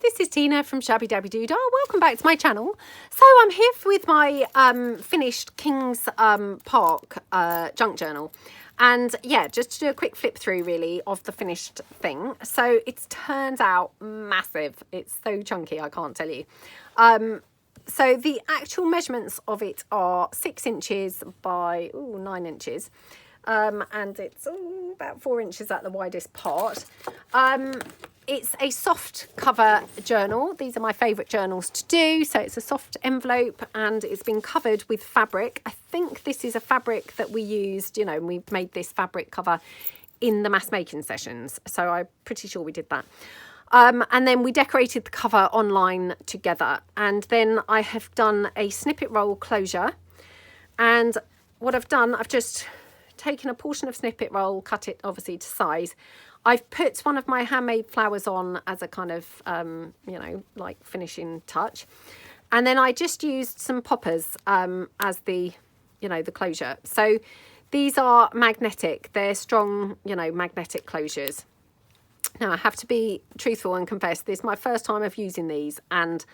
this is Tina from Shabbydabbydoodah. Welcome back to my channel. So I'm here with my finished King's Park junk journal. And yeah, just to do a quick flip through really of the finished thing. So it turns out massive. It's so chunky, I can't tell you. So the actual measurements of it are 6 inches by 9 inches. And it's about 4 inches at the widest part. It's a soft cover journal. These are my favourite journals to do. So it's a soft envelope and it's been covered with fabric. I think this is a fabric that we used, you know, we made this fabric cover in the mass making sessions. So I'm pretty sure we did that. And then we decorated the cover online together. And then I have done a snippet roll closure. And what I've done, I've just taken a portion of snippet roll, cut it obviously to size. I've put one of my handmade flowers on as a kind of, you know, like finishing touch. And then I just used some poppers as the, you know, the closure. So these are magnetic. They're strong, you know, magnetic closures. Now I have to be truthful and confess, this is my first time of using these and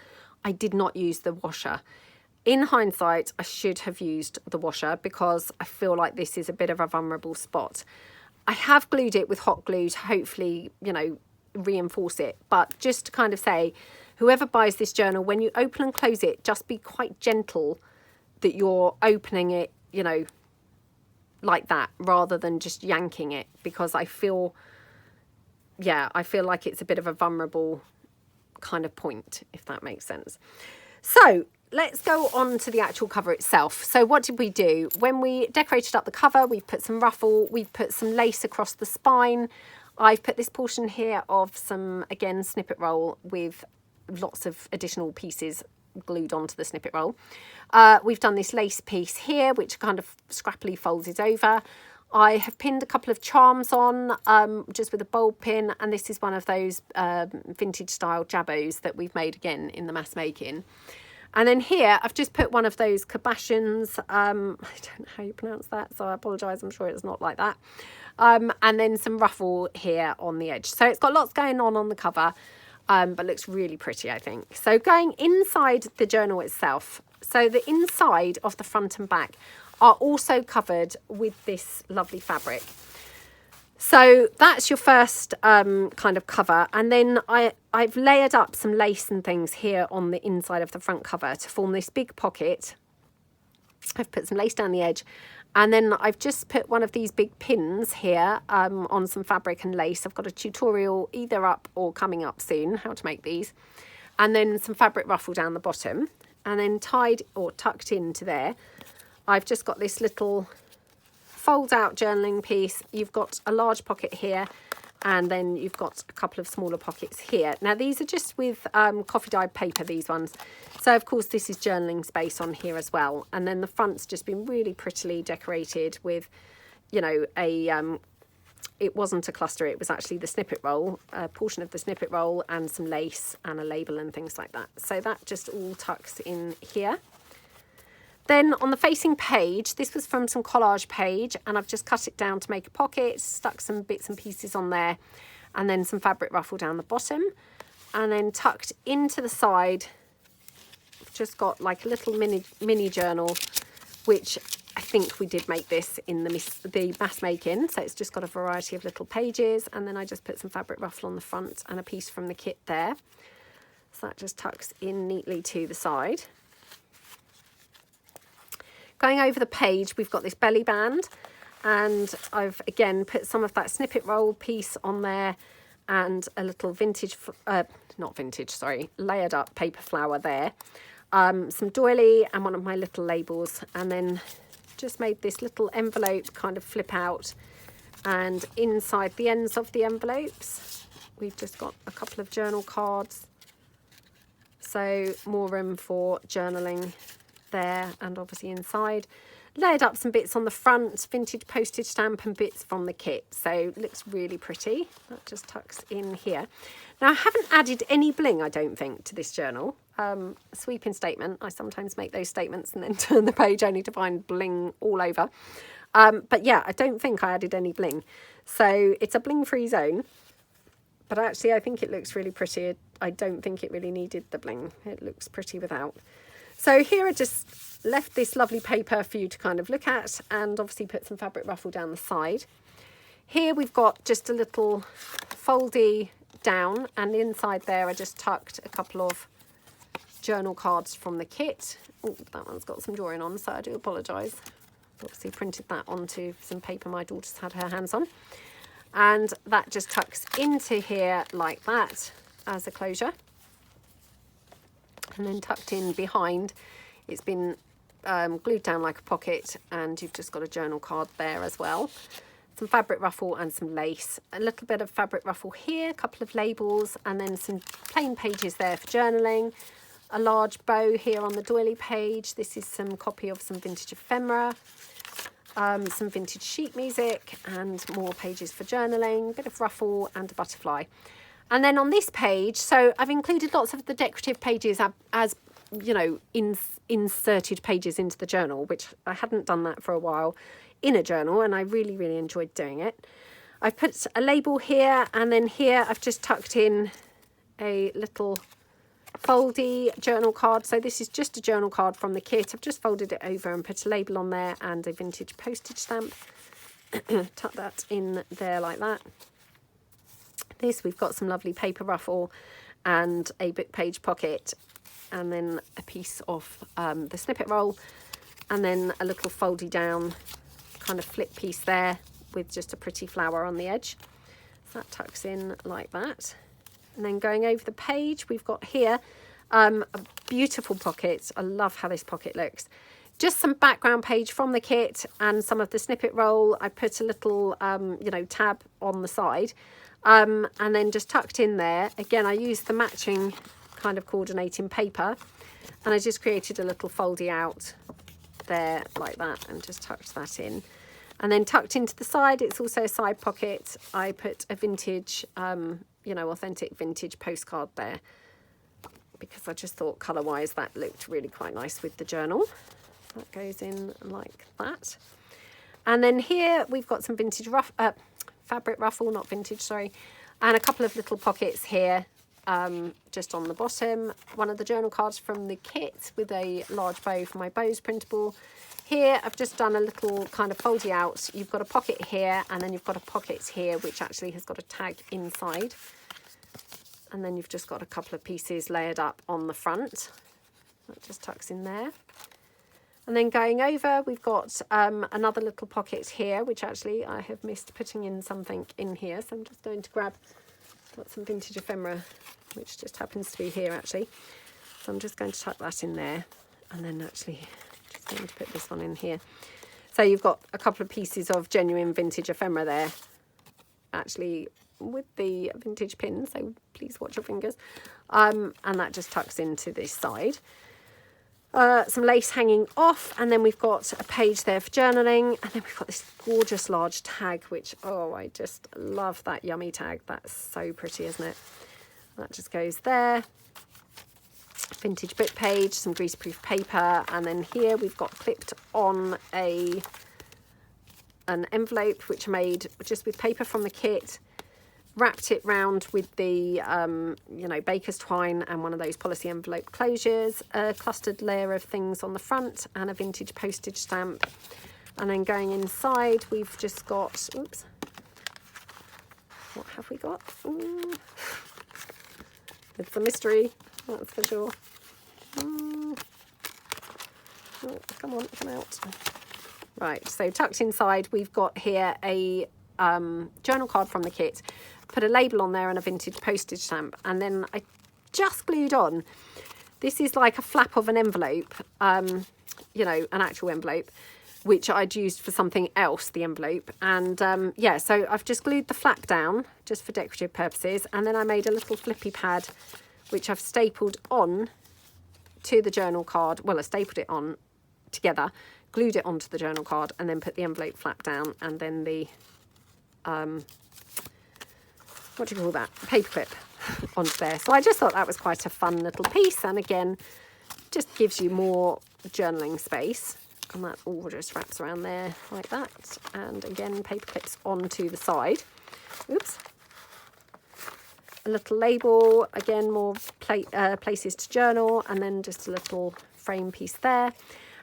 I did not use the washer. In hindsight, I should have used the washer because I feel like this is a bit of a vulnerable spot. I have glued it with hot glue to hopefully, you know, reinforce it. But just to kind of say, whoever buys this journal, when you open and close it, just be quite gentle that you're opening it, you know, like that, rather than just yanking it. Because I feel, yeah, I feel like it's a bit of a vulnerable kind of point, if that makes sense. So let's go on to the actual cover itself. So what did we do? When we decorated up the cover, we've put some ruffle, we've put some lace across the spine. I've put this portion here of some, again, snippet roll with lots of additional pieces glued onto the snippet roll. We've done this lace piece here, which kind of scrappily folds it over. I have pinned a couple of charms on just with a bulb pin, and this is one of those vintage style jabbos that we've made again in the mass making. And then here, I've just put one of those cabochons. I don't know how you pronounce that, so I apologise. I'm sure it's not like that. And then some ruffle here on the edge. So it's got lots going on the cover, but looks really pretty, I think. So going inside the journal itself. So the inside of the front and back are also covered with this lovely fabric. So that's your first kind of cover, and then I've layered up some lace and things here on the inside of the front cover to form this big pocket. I've put some lace down the edge, and then I've just put one of these big pins here on some fabric and lace. I've got a tutorial either up or coming up soon how to make these, and then some fabric ruffle down the bottom, and then tied or tucked into there I've just got this little fold out journaling piece. You've got a large pocket here, and then you've got a couple of smaller pockets here. Now these are just with coffee dyed paper, these ones. So of course this is journaling space on here as well. And then the front's just been really prettily decorated with, you know, a it wasn't a cluster, it was actually the snippet roll, a portion of the snippet roll and some lace and a label and things like that. So that just all tucks in here. Then on the facing page, this was from some collage page, and I've just cut it down to make a pocket, stuck some bits and pieces on there, and then some fabric ruffle down the bottom. And then tucked into the side, I've just got like a little mini journal, which I think we did make this in the mass making. So it's just got a variety of little pages, and then I just put some fabric ruffle on the front and a piece from the kit there. So that just tucks in neatly to the side. Going over the page, we've got this belly band, and I've again put some of that snippet roll piece on there and a little layered up paper flower there. Some doily and one of my little labels, and then just made this little envelope kind of flip out, and inside the ends of the envelopes, we've just got a couple of journal cards. So more room for journaling there, and obviously inside layered up some bits on the front, vintage postage stamp and bits from the kit. So it looks really pretty. That just tucks in here. Now I haven't added any bling, I don't think, to this journal. Sweeping statement, I sometimes make those statements and then turn the page only to find bling all over. But yeah, I don't think I added any bling, so it's a bling free zone. But actually, I think it looks really pretty. I don't think it really needed the bling. It looks pretty without. So here I just left this lovely paper for you to kind of look at, and obviously put some fabric ruffle down the side. Here we've got just a little foldy down, and inside there I just tucked a couple of journal cards from the kit. Oh, that one's got some drawing on, so I do apologise. Obviously printed that onto some paper my daughter's had her hands on. And that just tucks into here like that as a closure. And then tucked in behind, it's been glued down like a pocket, and you've just got a journal card there as well. Some fabric ruffle and some lace. A little bit of fabric ruffle here, a couple of labels, and then some plain pages there for journaling. A large bow here on the doily page. This is some copy of some vintage ephemera. Some vintage sheet music and more pages for journaling, a bit of ruffle and a butterfly. And then on this page, so I've included lots of the decorative pages as you know, inserted pages into the journal, which I hadn't done that for a while in a journal, and I really, really enjoyed doing it. I've put a label here, and then here I've just tucked in a little foldy journal card. So this is just a journal card from the kit. I've just folded it over and put a label on there and a vintage postage stamp. Tuck that in there like that. This, we've got some lovely paper ruffle and a book page pocket, and then a piece of the snippet roll, and then a little foldy down kind of flip piece there with just a pretty flower on the edge. So that tucks in like that. And then going over the page, we've got here a beautiful pocket. I love how this pocket looks. Just some background page from the kit and some of the snippet roll. I put a little, you know, tab on the side, and then just tucked in there. Again, I used the matching kind of coordinating paper, and I just created a little foldy out there like that and just tucked that in. And then tucked into the side, it's also a side pocket. I put a vintage, you know, authentic vintage postcard there, because I just thought colour-wise that looked really quite nice with the journal. That goes in like that. And then here we've got some vintage fabric ruffle, not vintage, sorry, and a couple of little pockets here, just on the bottom. One of the journal cards from the kit with a large bow for my bows printable. Here I've just done a little kind of foldy out. You've got a pocket here, and then you've got a pocket here which actually has got a tag inside. And then you've just got a couple of pieces layered up on the front. That just tucks in there. And then going over, we've got another little pocket here, which actually I have missed putting in something in here. So I'm just going to grab, got some vintage ephemera, which just happens to be here actually. So I'm just going to tuck that in there, and then actually just going to put this one in here. So you've got a couple of pieces of genuine vintage ephemera there, actually with the vintage pin, so please watch your fingers. And that just tucks into this side. Some lace hanging off, and then we've got a page there for journaling, and then we've got this gorgeous large tag, which, oh, I just love that yummy tag. That's so pretty, isn't it? That just goes there. Vintage book page, some greaseproof paper, and then here we've got clipped on an envelope which I made just with paper from the kit. Wrapped it round with the, you know, baker's twine and one of those policy envelope closures, a clustered layer of things on the front, and a vintage postage stamp. And then going inside, we've just got, oops, what have we got? Ooh. It's a mystery, that's for sure. Oh, come on, come out. Right, so tucked inside, we've got here a journal card from the kit. Put a label on there and a vintage postage stamp, and then I just glued on, this is like a flap of an envelope, you know, an actual envelope, which I'd used for something else, the envelope. And yeah, so I've just glued the flap down just for decorative purposes, and then I made a little flippy pad which I've stapled on to the journal card. Well, I stapled it on together, glued it onto the journal card, and then put the envelope flap down, and then the what do you call that, paperclip onto there. So I just thought that was quite a fun little piece, and again just gives you more journaling space, and that all just wraps around there like that. And again, paper clips onto the side. Oops. a little label, again, more places to journal, and then just a little frame piece there.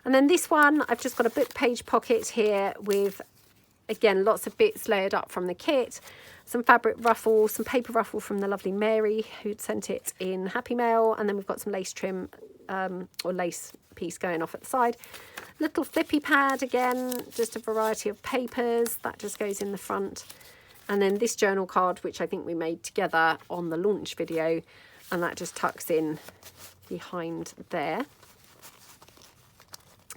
And then this one, I've just got a book page pocket here with, again, lots of bits layered up from the kit, some fabric ruffle, some paper ruffle from the lovely Mary who'd sent it in Happy Mail, and then we've got some lace trim or lace piece going off at the side. Little flippy pad again, just a variety of papers that just goes in the front. And then this journal card, which I think we made together on the launch video, and that just tucks in behind there.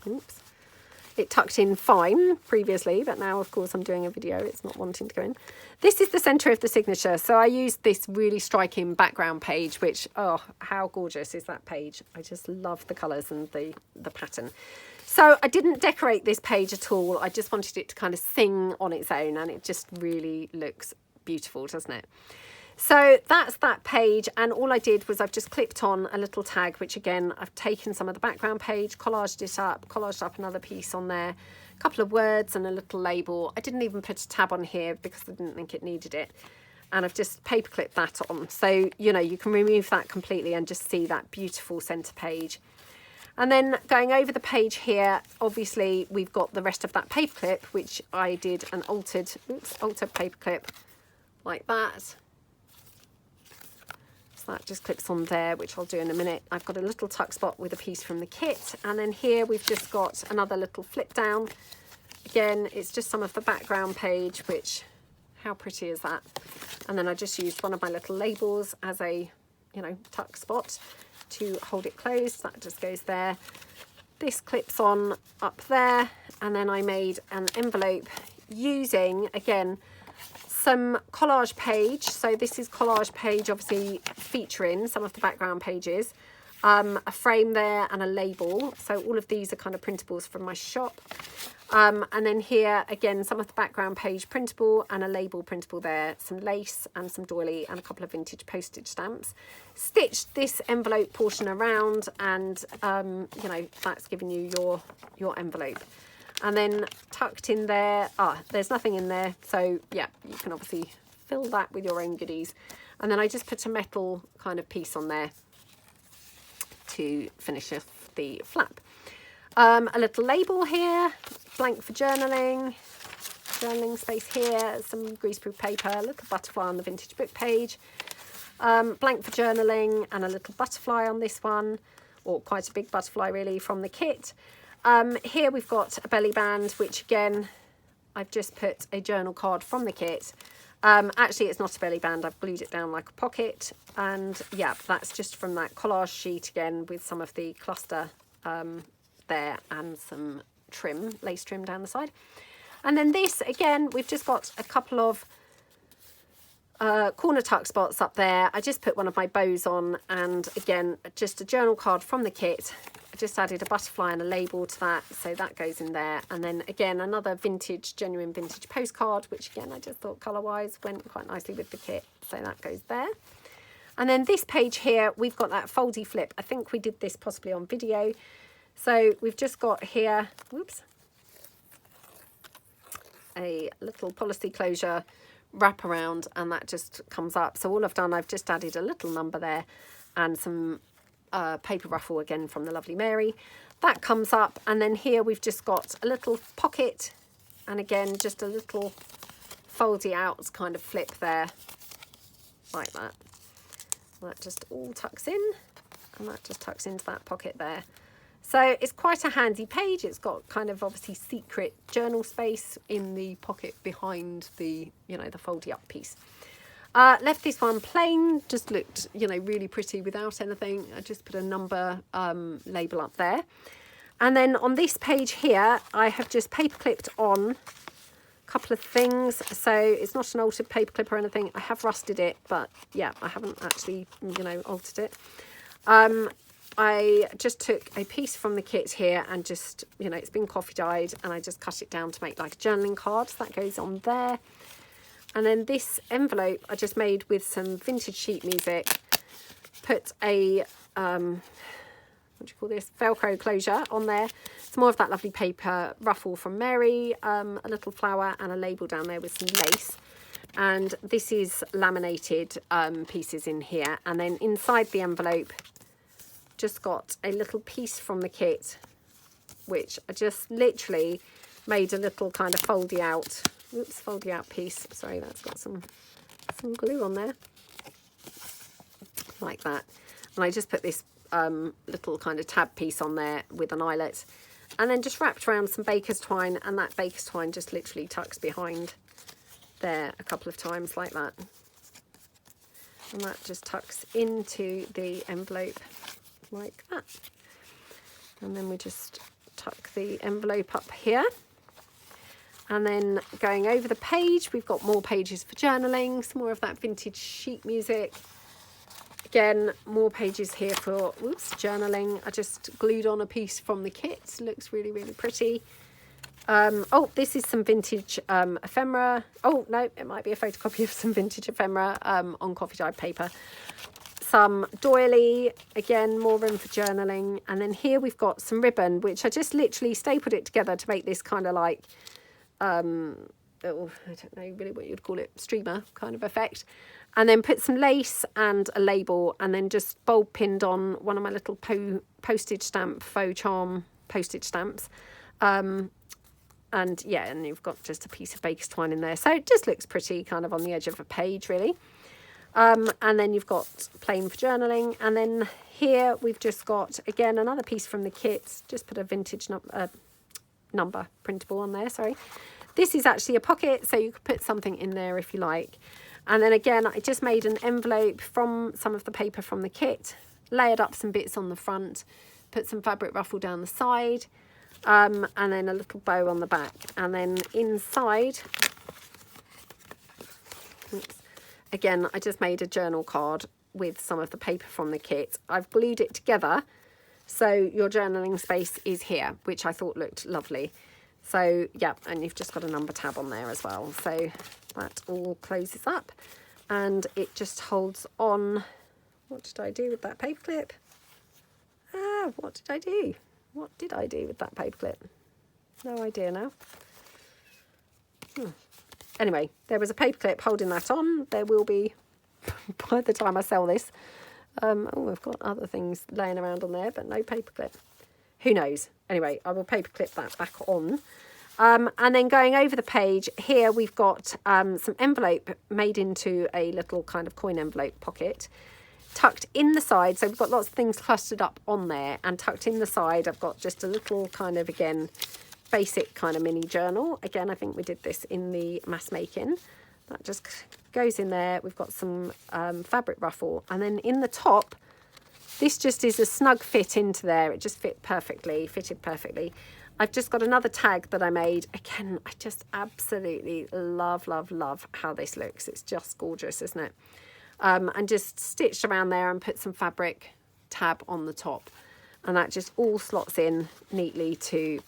Oops. It tucked in fine previously, but now, of course, I'm doing a video. It's not wanting to go in. This is the centre of the signature. So I used this really striking background page, which, oh, how gorgeous is that page. I just love the colours and the pattern. So I didn't decorate this page at all. I just wanted it to kind of sing on its own, and it just really looks beautiful, doesn't it? So that's that page, and all I did was I've just clipped on a little tag, which again, I've taken some of the background page, collaged up another piece on there, a couple of words and a little label. I didn't even put a tab on here because I didn't think it needed it. And I've just paper clipped that on. So, you know, you can remove that completely and just see that beautiful centre page. And then going over the page here, obviously we've got the rest of that paper clip, which I did an altered paper clip like that. That just clips on there, which I'll do in a minute. I've got a little tuck spot with a piece from the kit, and then here we've just got another little flip down. Again, it's just some of the background page, which, how pretty is that? And then I just used one of my little labels as a, you know, tuck spot to hold it closed. That just goes there. This clips on up there, and then I made an envelope using, again, some collage page. So this is collage page, obviously featuring some of the background pages, a frame there and a label. So all of these are kind of printables from my shop. And then here again, some of the background page printable and a label printable there, some lace and some doily and a couple of vintage postage stamps. Stitched this envelope portion around, and you know, that's giving you your envelope. And then tucked in there, there's nothing in there. So yeah, you can obviously fill that with your own goodies. And then I just put a metal kind of piece on there to finish off the flap. A little label here, blank for journaling space here, some greaseproof paper, a little butterfly on the vintage book page, blank for journaling, and a little butterfly on this one, or quite a big butterfly really, from the kit. Here we've got a belly band, which again, I've just put a journal card from the kit. Actually, it's not a belly band. I've glued it down like a pocket. And yeah, that's just from that collage sheet again with some of the cluster there and some trim, lace trim down the side. And then this, again, we've just got a couple of corner tuck spots up there. I just put one of my bows on, and again, just a journal card from the kit. I just added a butterfly and a label to that, so that goes in there. And then again, another vintage, genuine vintage postcard, which again, I just thought colour-wise went quite nicely with the kit, so that goes there. And then this page here, we've got that foldy flip. I think we did this possibly on video. So we've just got here, whoops, a little policy closure wrap around, and that just comes up. So all I've done, I've just added a little number there and some paper ruffle again from the lovely Mary. That comes up, and then here we've just got a little pocket, and again just a little foldy out kind of flip there like that. That just all tucks in, and that just tucks into that pocket there. So it's quite a handy page. It's got kind of obviously secret journal space in the pocket behind the, you know, the foldy up piece. Left this one plain, just looked, you know, really pretty without anything. I just put a number label up there. And then on this page here, I have just paper clipped on a couple of things. So it's not an altered paper clip or anything. I have rusted it, but yeah, I haven't actually, you know, altered it. I just took a piece from the kit here and just, you know, it's been coffee dyed, and I just cut it down to make like a journaling card. So that goes on there. And then this envelope I just made with some vintage sheet music, put a, what do you call this, Velcro closure on there. Some more of that lovely paper ruffle from Mary, a little flower and a label down there with some lace. And this is laminated pieces in here. And then inside the envelope, just got a little piece from the kit, which I just literally made a little kind of foldy out, foldy out piece. Sorry, that's got some glue on there, like that. And I just put this little kind of tab piece on there with an eyelet, and then just wrapped around some baker's twine, and that baker's twine just literally tucks behind there a couple of times like that. And that just tucks into the envelope like that. And then we just tuck the envelope up here. And then going over the page, we've got more pages for journaling, some more of that vintage sheet music. Again, more pages here for journaling. I just glued on a piece from the kit. Looks really, really pretty. Oh, this is some vintage ephemera. Oh, no, it might be a photocopy of some vintage ephemera on coffee dyed paper. Some doily, again, more room for journaling. And then here we've got some ribbon, which I just literally stapled it together to make this kind of like, I don't know really what you'd call it, streamer kind of effect. And then put some lace and a label, and then just bulb pinned on one of my little postage stamp faux charm postage stamps. And yeah, and you've got just a piece of baker's twine in there. So it just looks pretty kind of on the edge of a page, really. And then you've got plain for journaling. And then here we've just got, again, another piece from the kit. Just put a vintage number printable on there, sorry. This is actually a pocket, so you could put something in there if you like. And then again, I just made an envelope from some of the paper from the kit, layered up some bits on the front, put some fabric ruffle down the side, and then a little bow on the back. And then inside, again, I just made a journal card with some of the paper from the kit. I've glued it together, so your journaling space is here, which I thought looked lovely. So yeah, and you've just got a number tab on there as well. So that all closes up and it just holds on. What did I do with that paper clip? What did I do? What did I do with that paper clip? No idea now. Anyway, there was a paper clip holding that on. There will be, by the time I sell this. Oh, I've got other things laying around on there, but no paper clip. Who knows? Anyway, I will paper clip that back on. And then going over the page, here we've got some envelope made into a little kind of coin envelope pocket, tucked in the side. So we've got lots of things clustered up on there, and tucked in the side, I've got just a little kind of, again, basic kind of mini journal. Again, I think we did this in the mass making. That just goes in there. We've got some fabric ruffle. And then in the top, this just is a snug fit into there. It just fitted perfectly. I've just got another tag that I made. Again, I just absolutely love, love, love how this looks. It's just gorgeous, isn't it? And just stitched around there and put some fabric tab on the top. And that just all slots in neatly to,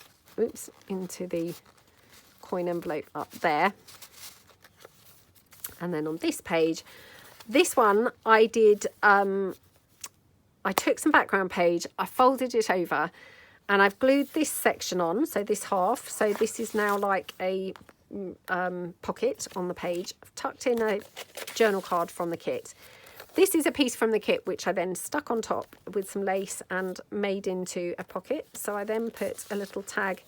into the coin envelope up there. And then on this page, this one I did, I took some background page, I folded it over, and I've glued this section on, so this half. So this is now like a pocket on the page. I've tucked in a journal card from the kit. This is a piece from the kit which I then stuck on top with some lace and made into a pocket. So I then put a little tag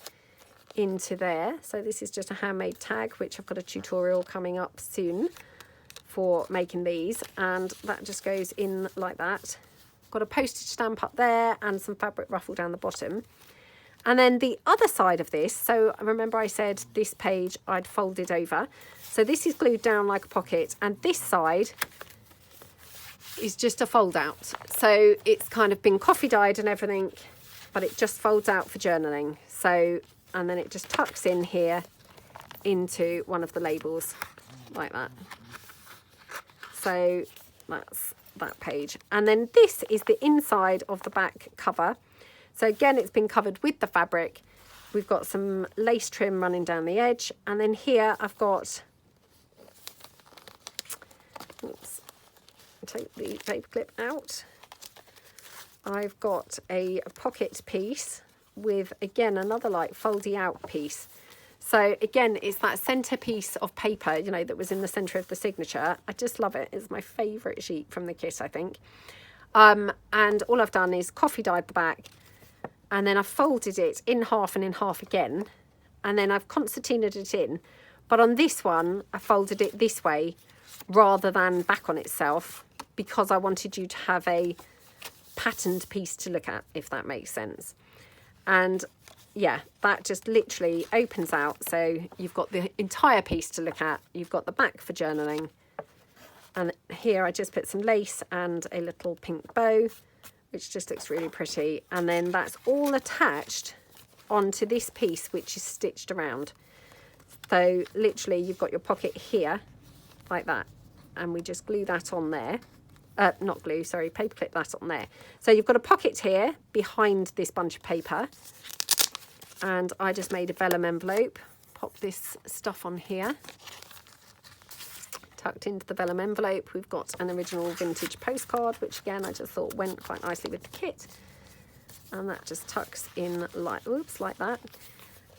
into there. So this is just a handmade tag, which I've got a tutorial coming up soon for making these, and that just goes in like that. Got a postage stamp up there and some fabric ruffle down the bottom. And then the other side of this, so remember I said this page I'd folded over. So this is glued down like a pocket, and this side is just a fold out. So it's kind of been coffee dyed and everything, but it just folds out for journaling. So, and then it just tucks in here into one of the labels like that. So that's that page. And then this is the inside of the back cover. So again, it's been covered with the fabric. We've got some lace trim running down the edge. And then here I've got, oops, take the paper clip out. I've got a pocket piece with, again, another like foldy out piece. So again, it's that centerpiece of paper, you know, that was in the center of the signature. I just love it. It's my favorite sheet from the kit, I think. And all I've done is coffee dyed the back, and then I've folded it in half and in half again, and then I've concertinaed it in. But on this one, I folded it this way rather than back on itself, because I wanted you to have a patterned piece to look at, if that makes sense. And yeah, that just literally opens out, so you've got the entire piece to look at. You've got the back for journaling, and here I just put some lace and a little pink bow, which just looks really pretty. And then that's all attached onto this piece, which is stitched around. So literally you've got your pocket here like that, and we just glue that on there. Not glue, sorry, paper clip that on there. So you've got a pocket here behind this bunch of paper, and I just made a vellum envelope. Pop this stuff on here. Tucked into the vellum envelope, we've got an original vintage postcard, which again I just thought went quite nicely with the kit. And that just tucks in like, oops, like that.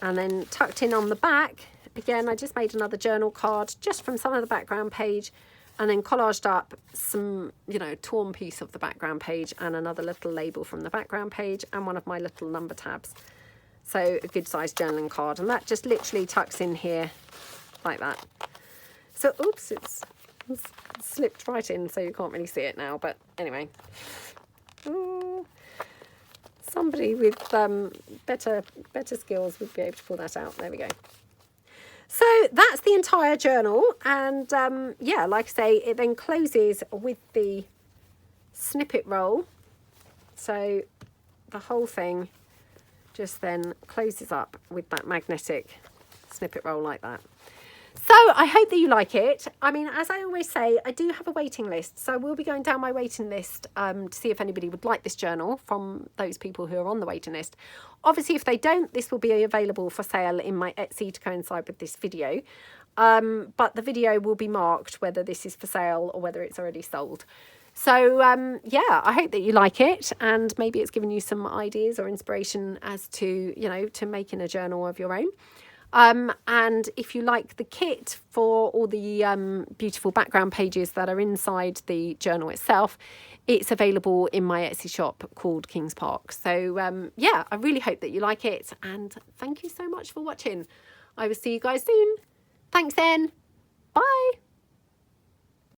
And then tucked in on the back, again, I just made another journal card just from some of the background page, and then collaged up some, you know, torn piece of the background page and another little label from the background page and one of my little number tabs. So a good sized journaling card, and that just literally tucks in here like that. So, oops, it's slipped right in, so you can't really see it now, but anyway. Ooh, somebody with better skills would be able to pull that out. There we go. So that's the entire journal, and yeah, like I say, it then closes with the snippet roll. So the whole thing just then closes up with that magnetic snippet roll like that. So I hope that you like it. I mean, as I always say, I do have a waiting list, so we'll be going down my waiting list to see if anybody would like this journal from those people who are on the waiting list. Obviously, if they don't, this will be available for sale in my Etsy to coincide with this video. But the video will be marked whether this is for sale or whether it's already sold. So yeah, I hope that you like it, and maybe it's given you some ideas or inspiration as to, you know, to making a journal of your own. And if you like the kit for all the beautiful background pages that are inside the journal itself, it's available in my Etsy shop called Kings Park. So yeah, I really hope that you like it, and thank you so much for watching. I will see you guys soon. Thanks then. Bye.